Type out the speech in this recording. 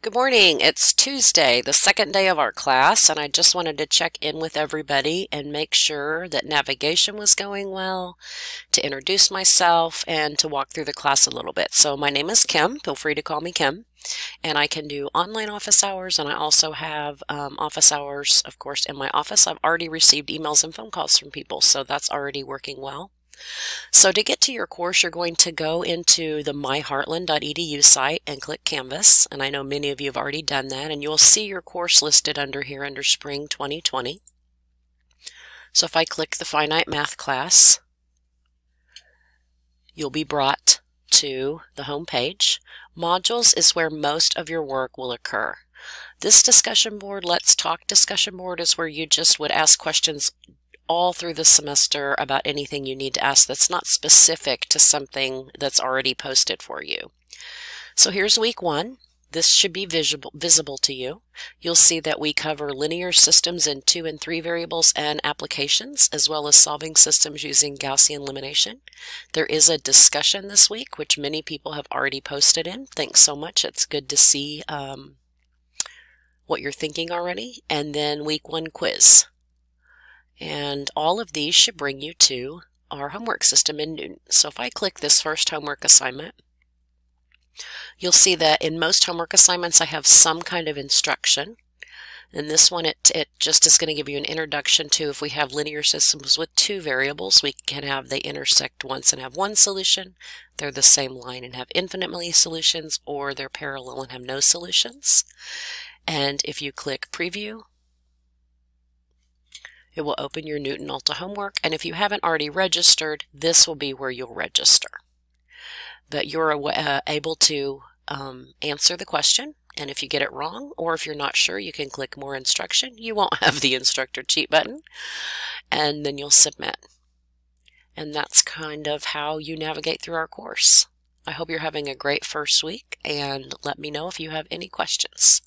Good morning. It's Tuesday, the second day of our class, and I just wanted to check in with everybody and make sure that navigation was going well, to introduce myself, and to walk through the class a little bit. So my name is Kim. Feel free to call me Kim. And I can do online office hours, and I also have office hours, of course, in my office. I've already received emails and phone calls from people, so that's already working well. So to get to your course, you're going to go into the myheartland.edu site and click Canvas. And I know many of you have already done that, and you'll see your course listed under here under Spring 2020. So if I click the Finite Math class, you'll be brought to the home page. Modules is where most of your work will occur. This discussion board, Let's Talk discussion board, is where you just would ask questions all through the semester about anything you need to ask that's not specific to something that's already posted for you. So here's week 1. This should be visible to you. You'll see that we cover linear systems in 2 and 3 variables and applications, as well as solving systems using Gaussian elimination. There is a discussion this week, which many people have already posted in. Thanks so much. It's good to see what you're thinking already. And then week 1 quiz. And all of these should bring you to our homework system in Newton. So if I click this first homework assignment, you'll see that in most homework assignments I have some kind of instruction. In this one, it just is going to give you an introduction to if we have linear systems with 2 variables, we can have they intersect once and have one solution, they're the same line and have infinite many solutions, or they're parallel and have no solutions. And if you click Preview, it will open your Newton Alta homework, and if you haven't already registered, this will be where you'll register. But you're able to answer the question, and if you get it wrong, or if you're not sure, you can click More Instruction. You won't have the instructor cheat button, and then you'll submit. And that's kind of how you navigate through our course. I hope you're having a great first week, and let me know if you have any questions.